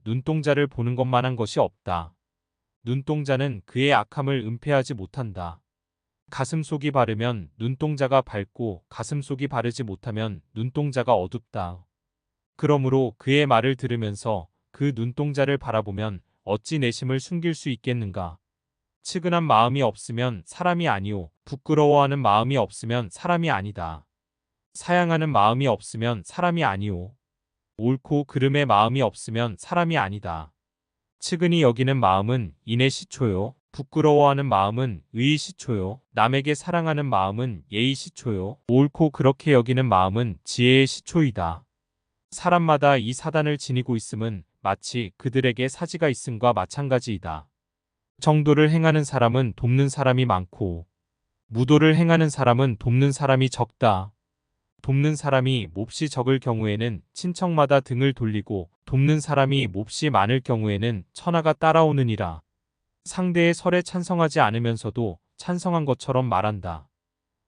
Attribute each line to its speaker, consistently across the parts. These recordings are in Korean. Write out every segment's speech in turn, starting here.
Speaker 1: 눈동자를 보는 것만한 것이 없다. 눈동자는 그의 악함을 은폐하지 못한다. 가슴속이 바르면 눈동자가 밝고 가슴속이 바르지 못하면 눈동자가 어둡다. 그러므로 그의 말을 들으면서 그 눈동자를 바라보면 어찌 내심을 숨길 수 있겠는가. 측은한 마음이 없으면 사람이 아니오. 부끄러워하는 마음이 없으면 사람이 아니다. 사양하는 마음이 없으면 사람이 아니오. 옳고 그름의 마음이 없으면 사람이 아니다. 측은히 여기는 마음은 인의 시초요. 부끄러워하는 마음은 의의 시초요. 남에게 사랑하는 마음은 예의 시초요. 옳고 그렇게 여기는 마음은 지혜의 시초이다. 사람마다 이 사단을 지니고 있음은 마치 그들에게 사지가 있음과 마찬가지이다. 정도를 행하는 사람은 돕는 사람이 많고 무도를 행하는 사람은 돕는 사람이 적다. 돕는 사람이 몹시 적을 경우에는 친척마다 등을 돌리고 돕는 사람이 몹시 많을 경우에는 천하가 따라오느니라. 상대의 설에 찬성하지 않으면서도 찬성한 것처럼 말한다.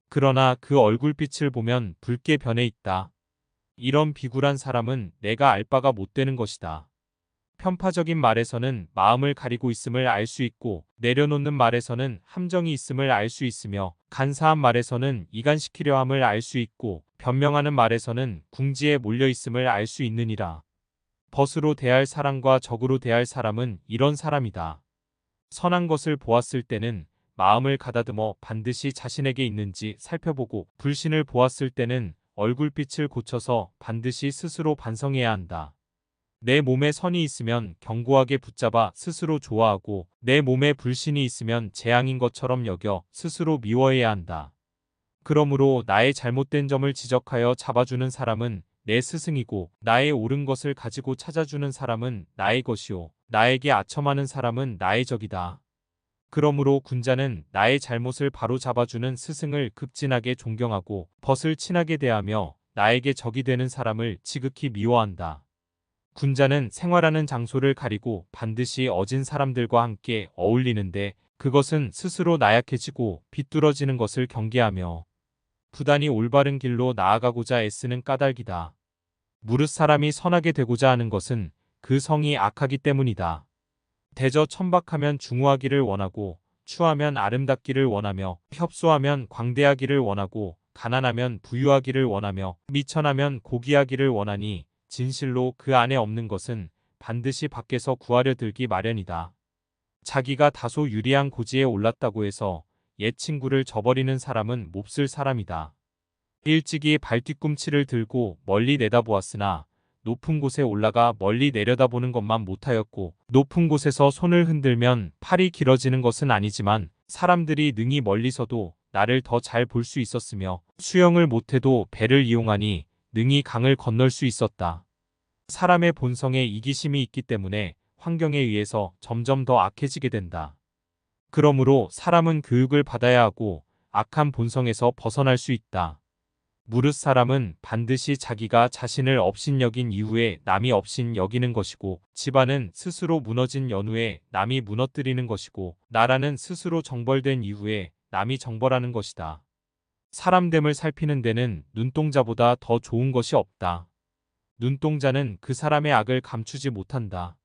Speaker 1: 그러나 그 얼굴빛을 보면 붉게 변해 있다. 이런 비굴한 사람은 내가 알 바가 못 되는 것이다. 편파적인 말에서는 마음을 가리고 있음을 알 수 있고 내려놓는 말에서는 함정이 있음을 알 수 있으며 간사한 말에서는 이간시키려 함을 알 수 있고 변명하는 말에서는 궁지에 몰려 있음을 알 수 있느니라. 벗으로 대할 사람과 적으로 대할 사람은 이런 사람이다. 선한 것을 보았을 때는 마음을 가다듬어 반드시 자신에게 있는지 살펴보고 불신을 보았을 때는 얼굴빛을 고쳐서 반드시 스스로 반성해야 한다. 내 몸에 선이 있으면 견고하게 붙잡아 스스로 좋아하고 내 몸에 불신이 있으면 재앙인 것처럼 여겨 스스로 미워해야 한다. 그러므로 나의 잘못된 점을 지적하여 잡아주는 사람은 내 스승이고 나의 옳은 것을 가지고 찾아주는 사람은 나의 것이요 나에게 아첨하는 사람은 나의 적이다. 그러므로 군자는 나의 잘못을 바로 잡아주는 스승을 극진하게 존경하고 벗을 친하게 대하며 나에게 적이 되는 사람을 지극히 미워한다. 군자는 생활하는 장소를 가리고 반드시 어진 사람들과 함께 어울리는데 그것은 스스로 나약해지고 비뚤어지는 것을 경계하며 부단히 올바른 길로 나아가고자 애쓰는 까닭이다. 무릇 사람이 선하게 되고자 하는 것은 그 성이 악하기 때문이다. 대저 천박하면 중후하기를 원하고 추하면 아름답기를 원하며 협소하면 광대하기를 원하고 가난하면 부유하기를 원하며 미천하면 고귀하기를 원하니 진실로 그 안에 없는 것은 반드시 밖에서 구하려 들기 마련이다. 자기가 다소 유리한 고지에 올랐다고 해서 옛 친구를 저버리는 사람은 몹쓸 사람이다. 일찍이 발뒤꿈치를 들고 멀리 내다보았으나 높은 곳에 올라가 멀리 내려다보는 것만 못하였고 높은 곳에서 손을 흔들면 팔이 길어지는 것은 아니지만 사람들이 능히 멀리서도 나를 더 잘 볼 수 있었으며 수영을 못해도 배를 이용하니 능히 강을 건널 수 있었다. 사람의 본성에 이기심이 있기 때문에 환경에 의해서 점점 더 악해지게 된다. 그러므로 사람은 교육을 받아야 하고 악한 본성에서 벗어날 수 있다. 무릇 사람은 반드시 자기가 자신을 업신여긴 이후에 남이 업신 여기는 것이고 집안은 스스로 무너진 연후에 남이 무너뜨리는 것이고 나라는 스스로 정벌된 이후에 남이 정벌하는 것이다. 사람됨을 살피는 데는 눈동자보다 더 좋은 것이 없다. 눈동자는 그 사람의 악을 감추지 못한다.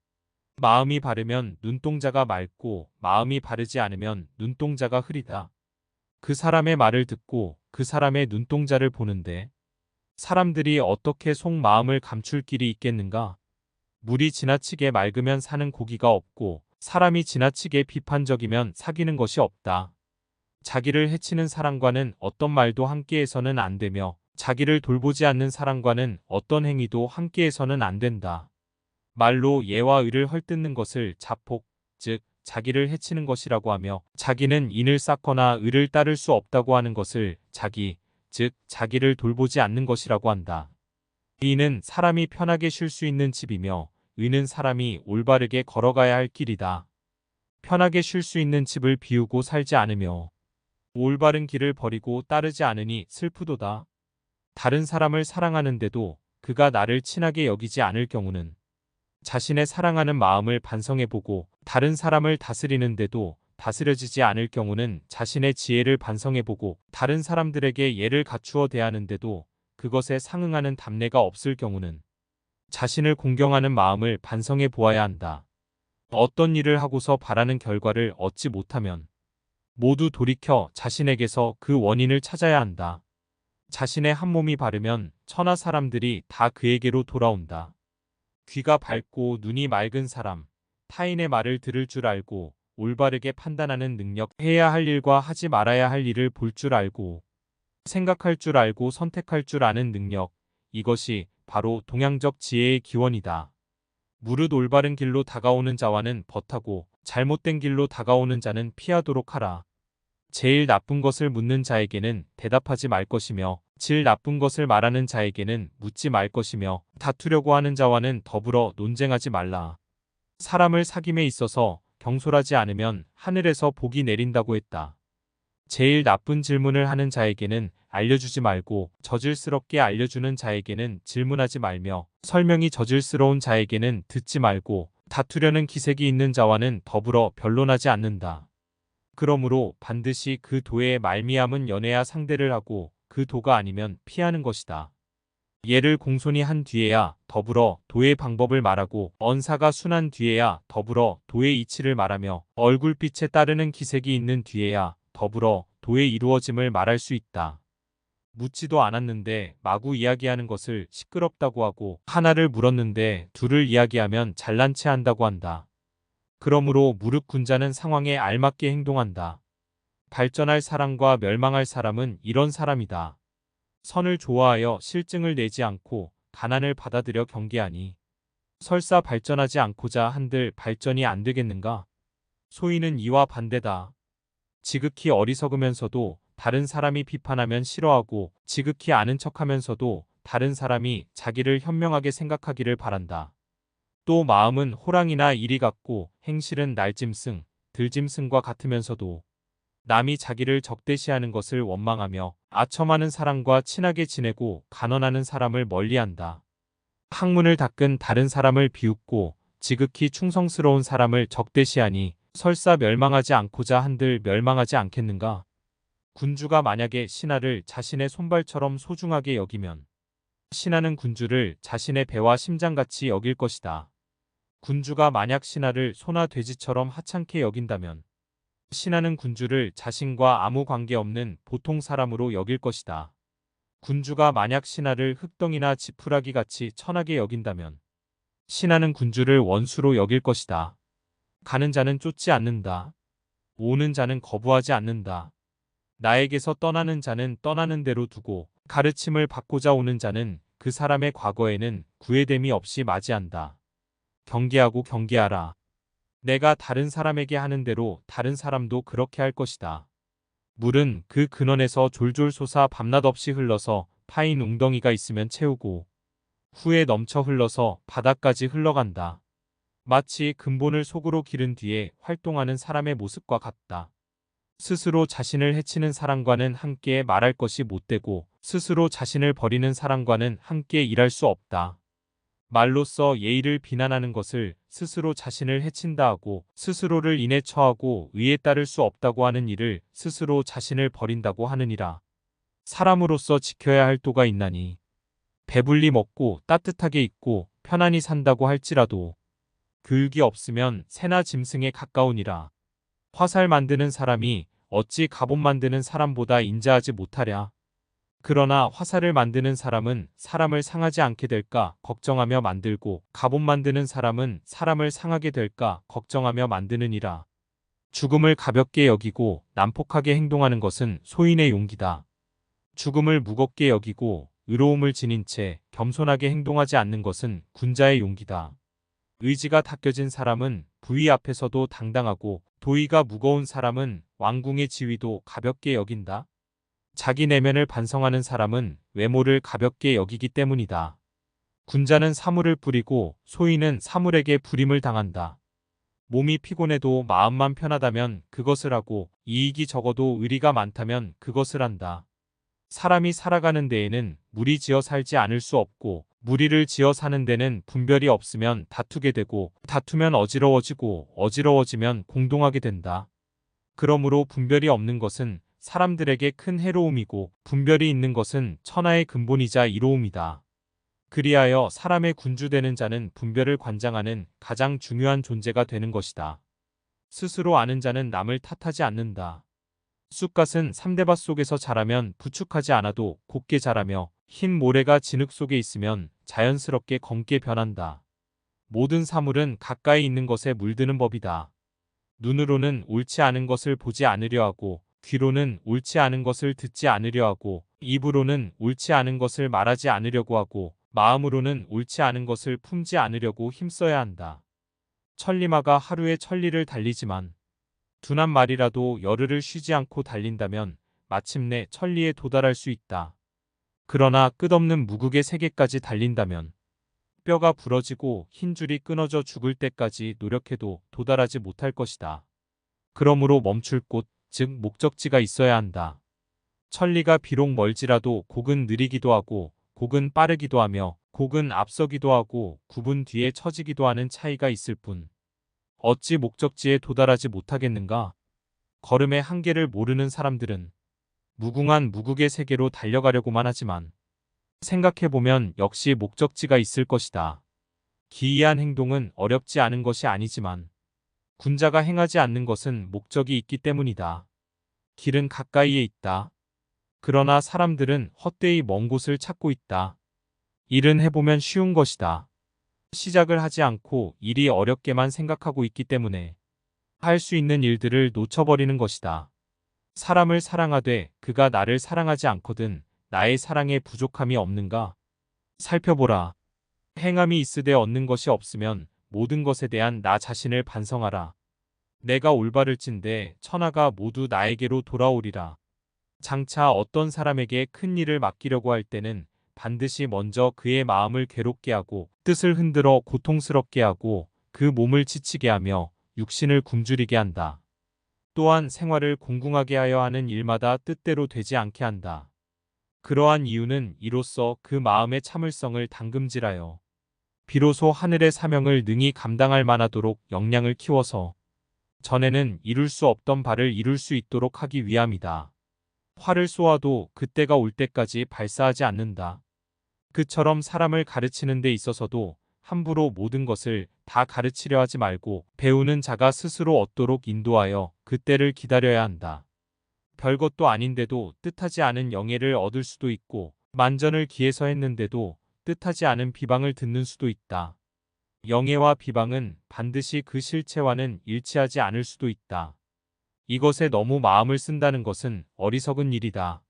Speaker 1: 마음이 바르면 눈동자가 맑고 마음이 바르지 않으면 눈동자가 흐리다. 그 사람의 말을 듣고 그 사람의 눈동자를 보는데 사람들이 어떻게 속마음을 감출 길이 있겠는가? 물이 지나치게 맑으면 사는 고기가 없고 사람이 지나치게 비판적이면 사귀는 것이 없다. 자기를 해치는 사람과는 어떤 말도 함께해서는 안 되며 자기를 돌보지 않는 사람과는 어떤 행위도 함께해서는 안 된다. 말로 예와 의를 헐뜯는 것을 자폭, 즉 자기를 해치는 것이라고 하며 자기는 인을 쌓거나 의를 따를 수 없다고 하는 것을 자기, 즉 자기를 돌보지 않는 것이라고 한다. 이는 사람이 편하게 쉴 수 있는 집이며 의는 사람이 올바르게 걸어가야 할 길이다. 편하게 쉴 수 있는 집을 비우고 살지 않으며 올바른 길을 버리고 따르지 않으니 슬프도다. 다른 사람을 사랑하는데도 그가 나를 친하게 여기지 않을 경우는 자신의 사랑하는 마음을 반성해보고 다른 사람을 다스리는데도 다스려지지 않을 경우는 자신의 지혜를 반성해보고 다른 사람들에게 예를 갖추어 대하는데도 그것에 상응하는 답례가 없을 경우는 자신을 공경하는 마음을 반성해 보아야 한다. 어떤 일을 하고서 바라는 결과를 얻지 못하면 모두 돌이켜 자신에게서 그 원인을 찾아야 한다. 자신의 한 몸이 바르면 천하 사람들이 다 그에게로 돌아온다. 귀가 밝고 눈이 맑은 사람, 타인의 말을 들을 줄 알고 올바르게 판단하는 능력, 해야 할 일과 하지 말아야 할 일을 볼 줄 알고 생각할 줄 알고 선택할 줄 아는 능력, 이것이 바로 동양적 지혜의 기원이다. 무릇 올바른 길로 다가오는 자와는 벗하고 잘못된 길로 다가오는 자는 피하도록 하라. 제일 나쁜 것을 묻는 자에게는 대답하지 말 것이며 질 나쁜 것을 말하는 자에게는 묻지 말 것이며 다투려고 하는 자와는 더불어 논쟁하지 말라. 사람을 사귐에 있어서 경솔하지 않으면 하늘에서 복이 내린다고 했다. 제일 나쁜 질문을 하는 자에게는 알려주지 말고 저질스럽게 알려주는 자에게는 질문하지 말며 설명이 저질스러운 자에게는 듣지 말고 다투려는 기색이 있는 자와는 더불어 변론하지 않는다. 그러므로 반드시 그 도에 말미암은 연애야 상대를 하고 그 도가 아니면 피하는 것이다. 예를 공손히 한 뒤에야 더불어 도의 방법을 말하고 언사가 순한 뒤에야 더불어 도의 이치를 말하며 얼굴빛에 따르는 기색이 있는 뒤에야 더불어 도의 이루어짐을 말할 수 있다. 묻지도 않았는데 마구 이야기하는 것을 시끄럽다고 하고 하나를 물었는데 둘을 이야기하면 잘난 체 한다고 한다. 그러므로 무릎 군 자는 상황에 알맞게 행동한다. 발전할 사람과 멸망할 사람은 이런 사람이다. 선을 좋아하여 실증을 내지 않고 가난을 받아들여 경계하니 설사 발전하지 않고자 한들 발전이 안 되겠는가? 소위는 이와 반대다. 지극히 어리석으면서도 다른 사람이 비판하면 싫어하고 지극히 아는 척하면서도 다른 사람이 자기를 현명하게 생각하기를 바란다. 또 마음은 호랑이나 이리 같고 행실은 날짐승, 들짐승과 같으면서도 남이 자기를 적대시하는 것을 원망하며 아첨하는 사람과 친하게 지내고 간언하는 사람을 멀리한다. 학문을 닦은 다른 사람을 비웃고 지극히 충성스러운 사람을 적대시하니 설사 멸망하지 않고자 한들 멸망하지 않겠는가? 군주가 만약에 신하를 자신의 손발처럼 소중하게 여기면 신하는 군주를 자신의 배와 심장같이 여길 것이다. 군주가 만약 신하를 소나 돼지처럼 하찮게 여긴다면 신하는 군주를 자신과 아무 관계없는 보통 사람으로 여길 것이다. 군주가 만약 신하를 흙덩이나 지푸라기 같이 천하게 여긴다면 신하는 군주를 원수로 여길 것이다. 가는 자는 쫓지 않는다. 오는 자는 거부하지 않는다. 나에게서 떠나는 자는 떠나는 대로 두고 가르침을 받고자 오는 자는 그 사람의 과거에는 구애됨이 없이 맞이한다. 경계하고 경계하라. 내가 다른 사람에게 하는 대로 다른 사람도 그렇게 할 것이다. 물은 그 근원에서 졸졸 솟아 밤낮 없이 흘러서 파인 웅덩이가 있으면 채우고 후에 넘쳐 흘러서 바다까지 흘러간다. 마치 근본을 속으로 기른 뒤에 활동하는 사람의 모습과 같다. 스스로 자신을 해치는 사람과는 함께 말할 것이 못되고 스스로 자신을 버리는 사람과는 함께 일할 수 없다. 말로써 예의를 비난하는 것을 스스로 자신을 해친다 하고 스스로를 인해 처하고 의에 따를 수 없다고 하는 일을 스스로 자신을 버린다고 하느니라. 사람으로서 지켜야 할 도가 있나니 배불리 먹고 따뜻하게 입고 편안히 산다고 할지라도 교육이 없으면 새나 짐승에 가까우니라. 화살 만드는 사람이 어찌 갑옷 만드는 사람보다 인자하지 못하랴. 그러나 화살을 만드는 사람은 사람을 상하지 않게 될까 걱정하며 만들고 갑옷 만드는 사람은 사람을 상하게 될까 걱정하며 만드느니라. 죽음을 가볍게 여기고 난폭하게 행동하는 것은 소인의 용기다. 죽음을 무겁게 여기고 의로움을 지닌 채 겸손하게 행동하지 않는 것은 군자의 용기다. 의지가 닦여진 사람은 부위 앞에서도 당당하고 도의가 무거운 사람은 왕궁의 지위도 가볍게 여긴다. 자기 내면을 반성하는 사람은 외모를 가볍게 여기기 때문이다. 군자는 사물을 뿌리고 소인은 사물에게 불임을 당한다. 몸이 피곤해도 마음만 편하다면 그것을 하고 이익이 적어도 의리가 많다면 그것을 한다. 사람이 살아가는 데에는 무리 지어 살지 않을 수 없고 무리를 지어 사는 데는 분별이 없으면 다투게 되고 다투면 어지러워지고 어지러워지면 공동하게 된다. 그러므로 분별이 없는 것은 사람들에게 큰 해로움이고 분별이 있는 것은 천하의 근본이자 이로움이다. 그리하여 사람의 군주되는 자는 분별을 관장하는 가장 중요한 존재가 되는 것이다. 스스로 아는 자는 남을 탓하지 않는다. 쑥갓은 삼대밭 속에서 자라면 부축하지 않아도 곱게 자라며 흰 모래가 진흙 속에 있으면 자연스럽게 검게 변한다. 모든 사물은 가까이 있는 것에 물드는 법이다. 눈으로는 옳지 않은 것을 보지 않으려 하고, 귀로는 옳지 않은 것을 듣지 않으려 하고, 입으로는 옳지 않은 것을 말하지 않으려고 하고, 마음으로는 옳지 않은 것을 품지 않으려고 힘써야 한다. 천리마가 하루에 천리를 달리지만 둔한 말이라도 열흘을 쉬지 않고 달린다면 마침내 천리에 도달할 수 있다. 그러나 끝없는 무극의 세계까지 달린다면 뼈가 부러지고 흰 줄이 끊어져 죽을 때까지 노력해도 도달하지 못할 것이다. 그러므로 멈출 곳, 즉 목적지가 있어야 한다. 천리가 비록 멀지라도 곡은 느리기도 하고 곡은 빠르기도 하며 곡은 앞서기도 하고 굽은 뒤에 처지기도 하는 차이가 있을 뿐 어찌 목적지에 도달하지 못하겠는가? 걸음의 한계를 모르는 사람들은 무궁한 무극의 세계로 달려가려고만 하지만 생각해보면 역시 목적지가 있을 것이다. 기이한 행동은 어렵지 않은 것이 아니지만 군자가 행하지 않는 것은 목적이 있기 때문이다. 길은 가까이에 있다. 그러나 사람들은 헛되이 먼 곳을 찾고 있다. 일은 해보면 쉬운 것이다. 시작을 하지 않고 일이 어렵게만 생각하고 있기 때문에 할 수 있는 일들을 놓쳐버리는 것이다. 사람을 사랑하되 그가 나를 사랑하지 않거든 나의 사랑에 부족함이 없는가? 살펴보라. 행함이 있으되 얻는 것이 없으면 모든 것에 대한 나 자신을 반성하라. 내가 올바를진대 천하가 모두 나에게로 돌아오리라. 장차 어떤 사람에게 큰 일을 맡기려고 할 때는 반드시 먼저 그의 마음을 괴롭게 하고 뜻을 흔들어 고통스럽게 하고 그 몸을 지치게 하며 육신을 굶주리게 한다. 또한 생활을 공궁하게 하여 하는 일마다 뜻대로 되지 않게 한다. 그러한 이유는 이로써 그 마음의 참을성을 담금질하여 비로소 하늘의 사명을 능히 감당할 만하도록 역량을 키워서 전에는 이룰 수 없던 바를 이룰 수 있도록 하기 위함이다. 활을 쏘아도 그때가 올 때까지 발사하지 않는다. 그처럼 사람을 가르치는 데 있어서도 함부로 모든 것을 다 가르치려 하지 말고 배우는 자가 스스로 얻도록 인도하여 그때를 기다려야 한다. 별것도 아닌데도 뜻하지 않은 영예를 얻을 수도 있고 만전을 기해서 했는데도 뜻하지 않은 비방을 듣는 수도 있다. 영예와 비방은 반드시 그 실체와는 일치하지 않을 수도 있다. 이것에 너무 마음을 쓴다는 것은 어리석은 일이다.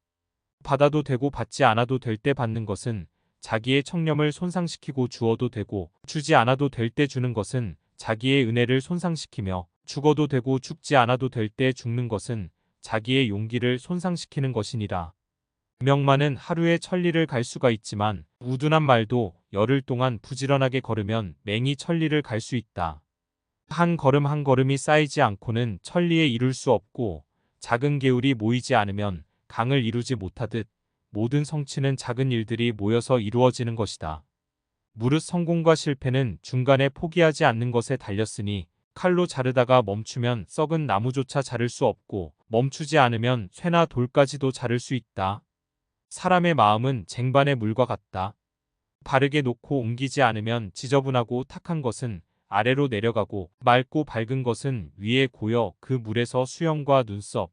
Speaker 1: 받아도 되고 받지 않아도 될 때 받는 것은 자기의 청렴을 손상시키고 주어도 되고 주지 않아도 될 때 주는 것은 자기의 은혜를 손상시키며 죽어도 되고 죽지 않아도 될 때 죽는 것은 자기의 용기를 손상시키는 것이니라. 명만은 하루에 천리를 갈 수가 있지만 우둔한 말도 열흘 동안 부지런하게 걸으면 맹이 천리를 갈 수 있다. 한 걸음 한 걸음이 쌓이지 않고는 천리에 이룰 수 없고 작은 개울이 모이지 않으면 강을 이루지 못하듯 모든 성취는 작은 일들이 모여서 이루어지는 것이다. 무릇 성공과 실패는 중간에 포기하지 않는 것에 달렸으니 칼로 자르다가 멈추면 썩은 나무조차 자를 수 없고 멈추지 않으면 쇠나 돌까지도 자를 수 있다. 사람의 마음은 쟁반의 물과 같다. 바르게 놓고 옮기지 않으면 지저분하고 탁한 것은 아래로 내려가고 맑고 밝은 것은 위에 고여 그 물에서 수염과 눈썹,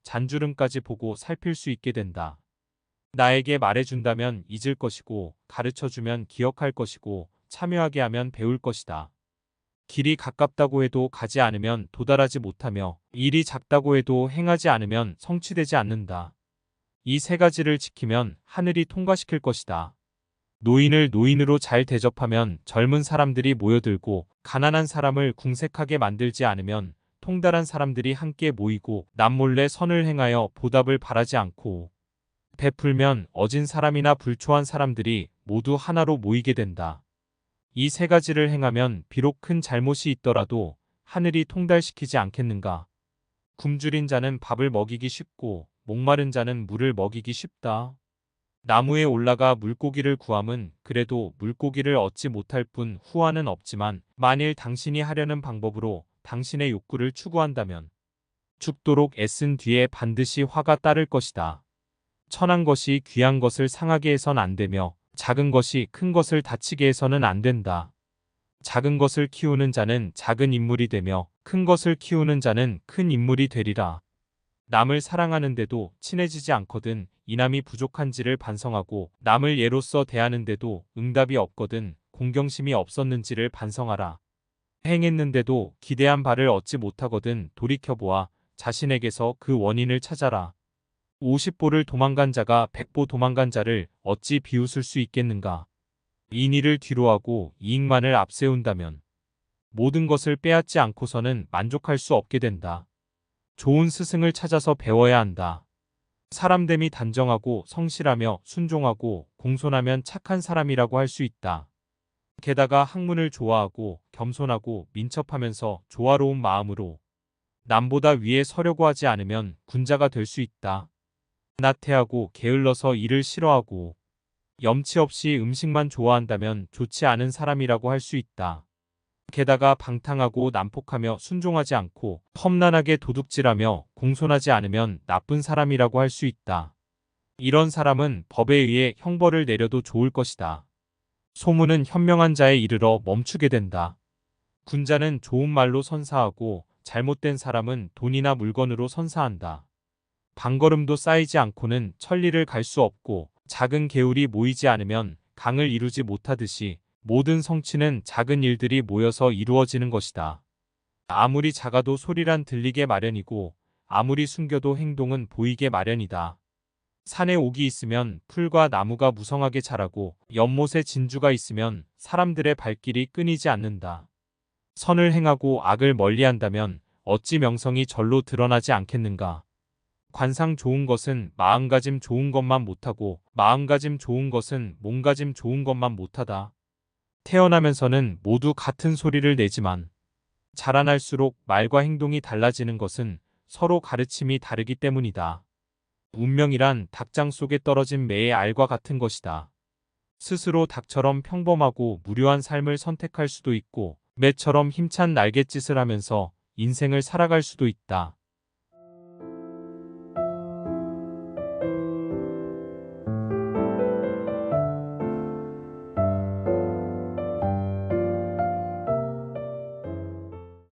Speaker 1: 잔주름까지 보고 살필 수 있게 된다. 나에게 말해준다면 잊을 것이고 가르쳐주면 기억할 것이고 참여하게 하면 배울 것이다. 길이 가깝다고 해도 가지 않으면 도달하지 못하며 일이 작다고 해도 행하지 않으면 성취되지 않는다. 이 세 가지를 지키면 하늘이 통과시킬 것이다. 노인을 노인으로 잘 대접하면 젊은 사람들이 모여들고 가난한 사람을 궁색하게 만들지 않으면 통달한 사람들이 함께 모이고 남몰래 선을 행하여 보답을 바라지 않고 베풀면 어진 사람이나 불초한 사람들이 모두 하나로 모이게 된다. 이 세 가지를 행하면 비록 큰 잘못이 있더라도 하늘이 통달시키지 않겠는가. 굶주린 자는 밥을 먹이기 쉽고 목마른 자는 물을 먹이기 쉽다. 나무에 올라가 물고기를 구함은 그래도 물고기를 얻지 못할 뿐 후환은 없지만 만일 당신이 하려는 방법으로 당신의 욕구를 추구한다면 죽도록 애쓴 뒤에 반드시 화가 따를 것이다. 천한 것이 귀한 것을 상하게 해선 안 되며 작은 것이 큰 것을 다치게 해서는 안 된다. 작은 것을 키우는 자는 작은 인물이 되며 큰 것을 키우는 자는 큰 인물이 되리라. 남을 사랑하는데도 친해지지 않거든 인함이 부족한지를 반성하고 남을 예로서 대하는데도 응답이 없거든 공경심이 없었는지를 반성하라. 행했는데도 기대한 바를 얻지 못하거든 돌이켜보아 자신에게서 그 원인을 찾아라. 50보를 도망간 자가 100보 도망간 자를 어찌 비웃을 수 있겠는가. 인의를 뒤로하고 이익만을 앞세운다면 모든 것을 빼앗지 않고서는 만족할 수 없게 된다. 좋은 스승을 찾아서 배워야 한다. 사람됨이 단정하고 성실하며 순종하고 공손하면 착한 사람이라고 할 수 있다. 게다가 학문을 좋아하고 겸손하고 민첩하면서 조화로운 마음으로 남보다 위에 서려고 하지 않으면 군자가 될 수 있다. 나태하고 게을러서 일을 싫어하고 염치 없이 음식만 좋아한다면 좋지 않은 사람이라고 할 수 있다. 게다가 방탕하고 난폭하며 순종하지 않고 험난하게 도둑질하며 공손하지 않으면 나쁜 사람이라고 할 수 있다. 이런 사람은 법에 의해 형벌을 내려도 좋을 것이다. 소문은 현명한 자에 이르러 멈추게 된다. 군자는 좋은 말로 선사하고 잘못된 사람은 돈이나 물건으로 선사한다. 방걸음도 쌓이지 않고는 천리를 갈 수 없고 작은 개울이 모이지 않으면 강을 이루지 못하듯이 모든 성취는 작은 일들이 모여서 이루어지는 것이다. 아무리 작아도 소리란 들리게 마련이고 아무리 숨겨도 행동은 보이게 마련이다. 산에 옥이 있으면 풀과 나무가 무성하게 자라고 연못에 진주가 있으면 사람들의 발길이 끊이지 않는다. 선을 행하고 악을 멀리한다면 어찌 명성이 절로 드러나지 않겠는가. 관상 좋은 것은 마음가짐 좋은 것만 못하고 마음가짐 좋은 것은 몸가짐 좋은 것만 못하다. 태어나면서는 모두 같은 소리를 내지만 자라날수록 말과 행동이 달라지는 것은 서로 가르침이 다르기 때문이다. 운명이란 닭장 속에 떨어진 매의 알과 같은 것이다. 스스로 닭처럼 평범하고 무료한 삶을 선택할 수도 있고 매처럼 힘찬 날갯짓을 하면서 인생을 살아갈 수도 있다.